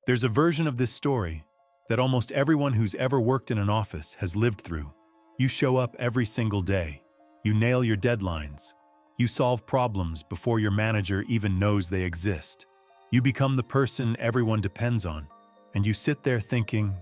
There's a version of this story that almost everyone who's ever worked in an office has lived through. You show up every single day. You nail your deadlines. You solve problems before your manager even knows they exist. You become the person everyone depends on, and you sit there thinking,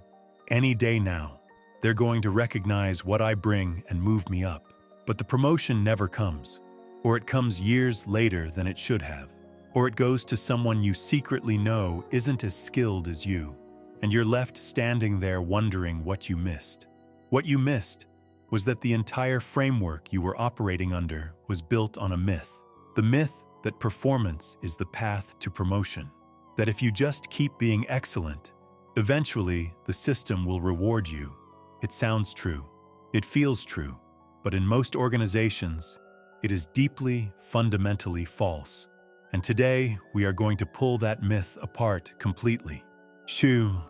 any day now, they're going to recognize what I bring and move me up. But the promotion never comes, or it comes years later than it should have, or it goes to someone you secretly know isn't as skilled as you, and you're left standing there wondering what you missed. What you missed was that the entire framework you were operating under was built on a myth. The myth that performance is the path to promotion. That if you just keep being excellent, eventually the system will reward you. It sounds true. It feels true. But in most organizations, it is deeply, fundamentally false. And today, we are going to pull that myth apart completely.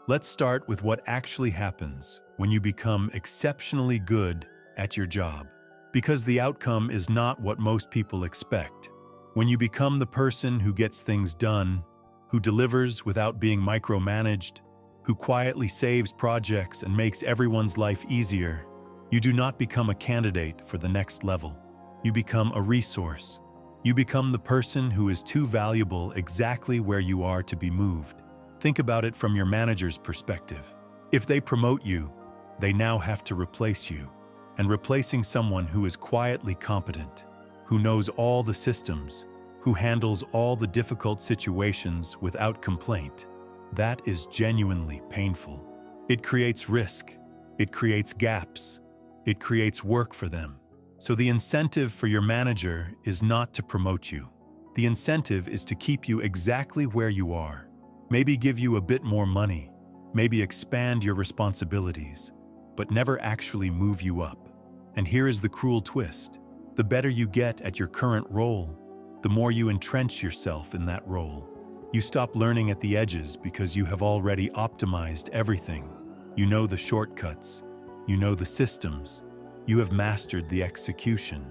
Let's start with what actually happens when you become exceptionally good at your job. Because the outcome is not what most people expect. When you become the person who gets things done, who delivers without being micromanaged, who quietly saves projects and makes everyone's life easier, you do not become a candidate for the next level. You become a resource. You become the person who is too valuable exactly where you are to be moved. Think about it from your manager's perspective. If they promote you, they now have to replace you. And replacing someone who is quietly competent, who knows all the systems, who handles all the difficult situations without complaint, that is genuinely painful. It creates risk. It creates gaps. It creates work for them. So the incentive for your manager is not to promote you. The incentive is to keep you exactly where you are. Maybe give you a bit more money, maybe expand your responsibilities, but never actually move you up. And here is the cruel twist. The better you get at your current role, the more you entrench yourself in that role. You stop learning at the edges because you have already optimized everything. You know the shortcuts. You know the systems. You have mastered the execution.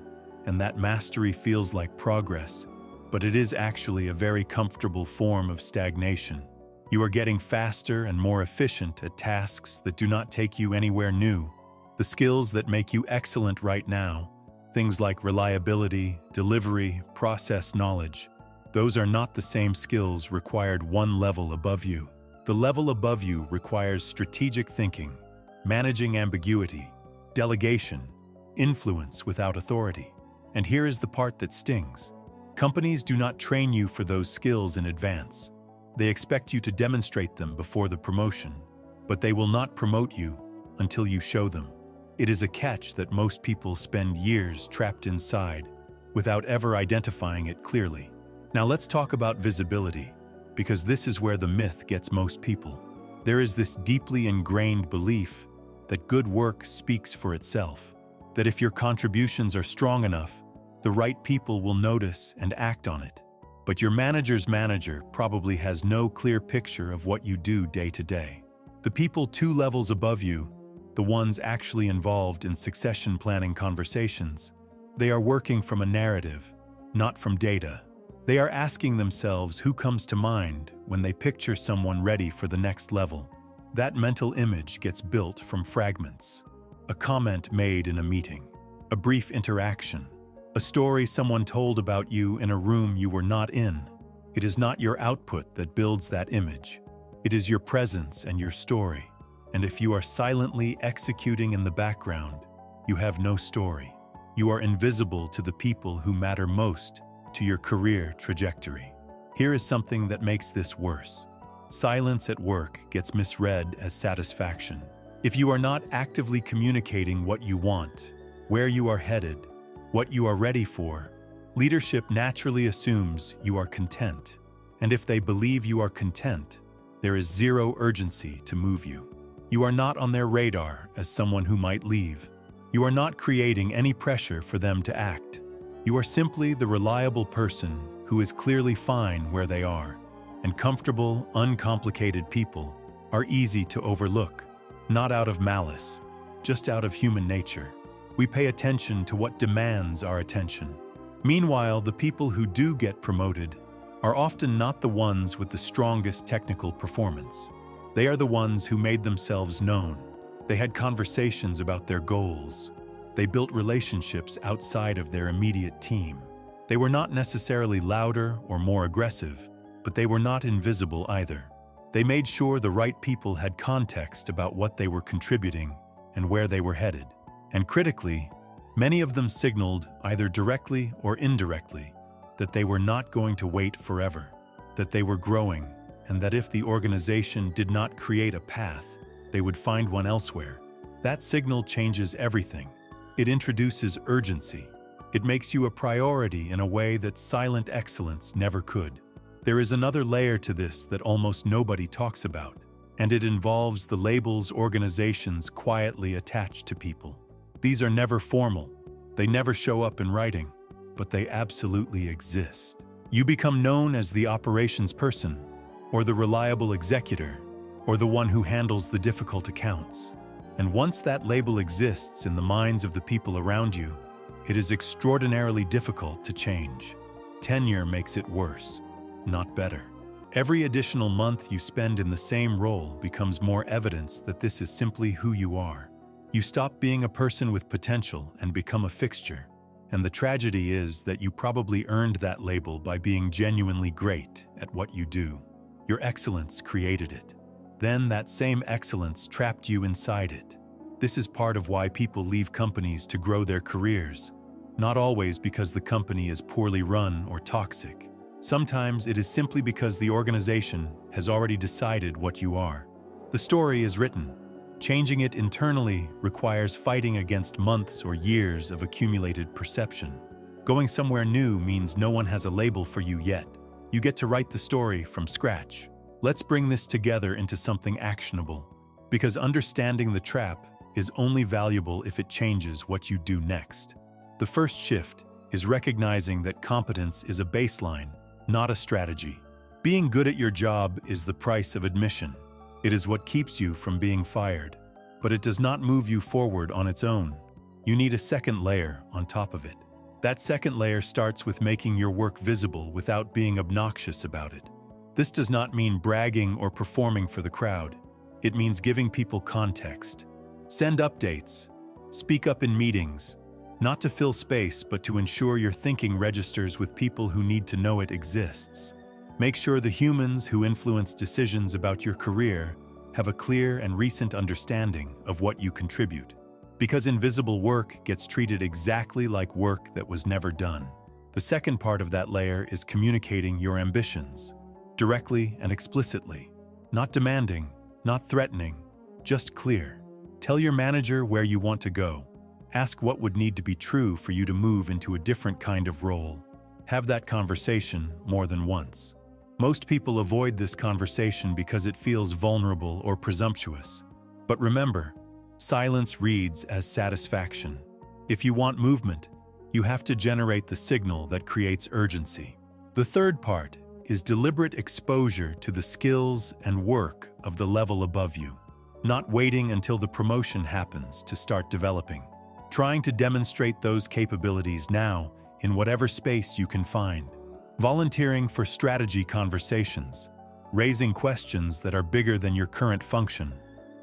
And that mastery feels like progress, but it is actually a very comfortable form of stagnation. You are getting faster and more efficient at tasks that do not take you anywhere new. The skills that make you excellent right now, things like reliability, delivery, process knowledge, those are not the same skills required one level above you. The level above you requires strategic thinking, managing ambiguity, delegation, influence without authority. And here is the part that stings. Companies do not train you for those skills in advance. They expect you to demonstrate them before the promotion, but they will not promote you until you show them. It is a catch that most people spend years trapped inside without ever identifying it clearly. Now let's talk about visibility, because this is where the myth gets most people. There is this deeply ingrained belief that good work speaks for itself, that if your contributions are strong enough, the right people will notice and act on it. But your manager's manager probably has no clear picture of what you do day to day. The people 2 levels above you, the ones actually involved in succession planning conversations, they are working from a narrative, not from data. They are asking themselves who comes to mind when they picture someone ready for the next level. That mental image gets built from fragments. A comment made in a meeting, a brief interaction, a story someone told about you in a room you were not in. It is not your output that builds that image. It is your presence and your story. And if you are silently executing in the background, you have no story. You are invisible to the people who matter most to your career trajectory. Here is something that makes this worse. Silence at work gets misread as satisfaction. If you are not actively communicating what you want, where you are headed, what you are ready for, leadership naturally assumes you are content. And if they believe you are content, there is zero urgency to move you. You are not on their radar as someone who might leave. You are not creating any pressure for them to act. You are simply the reliable person who is clearly fine where they are. And comfortable, uncomplicated people are easy to overlook, not out of malice, just out of human nature. We pay attention to what demands our attention. Meanwhile, the people who do get promoted are often not the ones with the strongest technical performance. They are the ones who made themselves known. They had conversations about their goals. They built relationships outside of their immediate team. They were not necessarily louder or more aggressive, but they were not invisible either. They made sure the right people had context about what they were contributing and where they were headed. And critically, many of them signaled, either directly or indirectly, that they were not going to wait forever, that they were growing, and that if the organization did not create a path, they would find one elsewhere. That signal changes everything. It introduces urgency. It makes you a priority in a way that silent excellence never could. There is another layer to this that almost nobody talks about, and it involves the labels organizations quietly attach to people. These are never formal. They never show up in writing, but they absolutely exist. You become known as the operations person, or the reliable executor, or the one who handles the difficult accounts. And once that label exists in the minds of the people around you, it is extraordinarily difficult to change. Tenure makes it worse, not better. Every additional month you spend in the same role becomes more evidence that this is simply who you are. You stop being a person with potential and become a fixture. And the tragedy is that you probably earned that label by being genuinely great at what you do. Your excellence created it. Then that same excellence trapped you inside it. This is part of why people leave companies to grow their careers. Not always because the company is poorly run or toxic. Sometimes it is simply because the organization has already decided what you are. The story is written. Changing it internally requires fighting against months or years of accumulated perception. Going somewhere new means no one has a label for you yet. You get to write the story from scratch. Let's bring this together into something actionable, because understanding the trap is only valuable if it changes what you do next. The first shift is recognizing that competence is a baseline, not a strategy. Being good at your job is the price of admission. It is what keeps you from being fired, but it does not move you forward on its own. You need a second layer on top of it. That second layer starts with making your work visible without being obnoxious about it. This does not mean bragging or performing for the crowd. It means giving people context. Send updates. Speak up in meetings. Not to fill space, but to ensure your thinking registers with people who need to know it exists. Make sure the humans who influence decisions about your career have a clear and recent understanding of what you contribute. Because invisible work gets treated exactly like work that was never done. The second part of that layer is communicating your ambitions, directly and explicitly. Not demanding, not threatening, just clear. Tell your manager where you want to go. Ask what would need to be true for you to move into a different kind of role. Have that conversation more than once. Most people avoid this conversation because it feels vulnerable or presumptuous. But remember, silence reads as satisfaction. If you want movement, you have to generate the signal that creates urgency. The third part is deliberate exposure to the skills and work of the level above you. Not waiting until the promotion happens to start developing. Trying to demonstrate those capabilities now in whatever space you can find. Volunteering for strategy conversations. Raising questions that are bigger than your current function.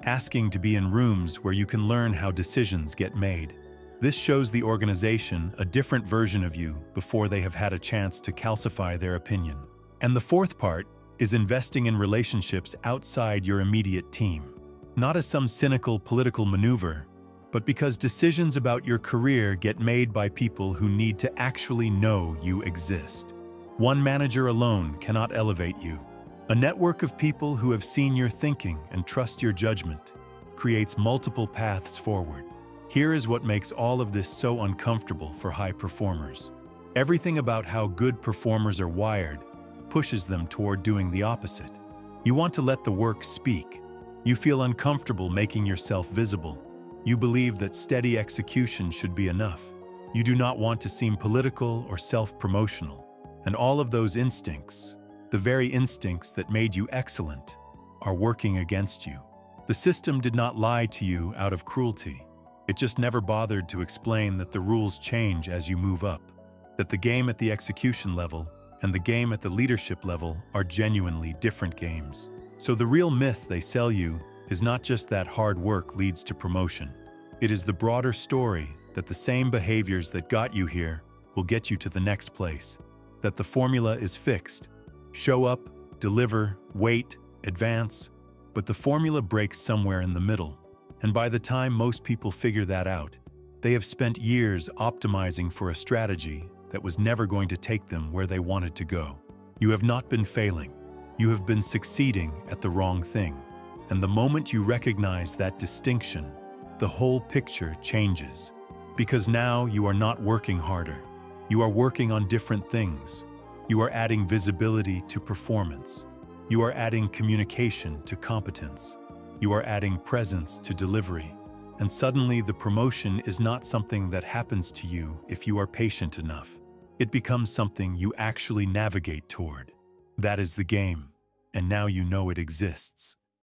Asking to be in rooms where you can learn how decisions get made. This shows the organization a different version of you before they have had a chance to calcify their opinion. And the fourth part is investing in relationships outside your immediate team. Not as some cynical political maneuver, but because decisions about your career get made by people who need to actually know you exist. One manager alone cannot elevate you. A network of people who have seen your thinking and trust your judgment creates multiple paths forward. Here is what makes all of this so uncomfortable for high performers. Everything about how good performers are wired pushes them toward doing the opposite. You want to let the work speak. You feel uncomfortable making yourself visible. You believe that steady execution should be enough. You do not want to seem political or self-promotional. And all of those instincts, the very instincts that made you excellent, are working against you. The system did not lie to you out of cruelty. It just never bothered to explain that the rules change as you move up, that the game at the execution level and the game at the leadership level are genuinely different games. So the real myth they sell you is not just that hard work leads to promotion. It is the broader story that the same behaviors that got you here will get you to the next place. That the formula is fixed. Show up, deliver, wait, advance. But the formula breaks somewhere in the middle. And by the time most people figure that out, they have spent years optimizing for a strategy that was never going to take them where they wanted to go. You have not been failing. You have been succeeding at the wrong thing. And the moment you recognize that distinction, the whole picture changes. Because now you are not working harder. You are working on different things. You are adding visibility to performance. You are adding communication to competence. You are adding presence to delivery. And suddenly the promotion is not something that happens to you if you are patient enough. It becomes something you actually navigate toward. That is the game, and now you know it exists.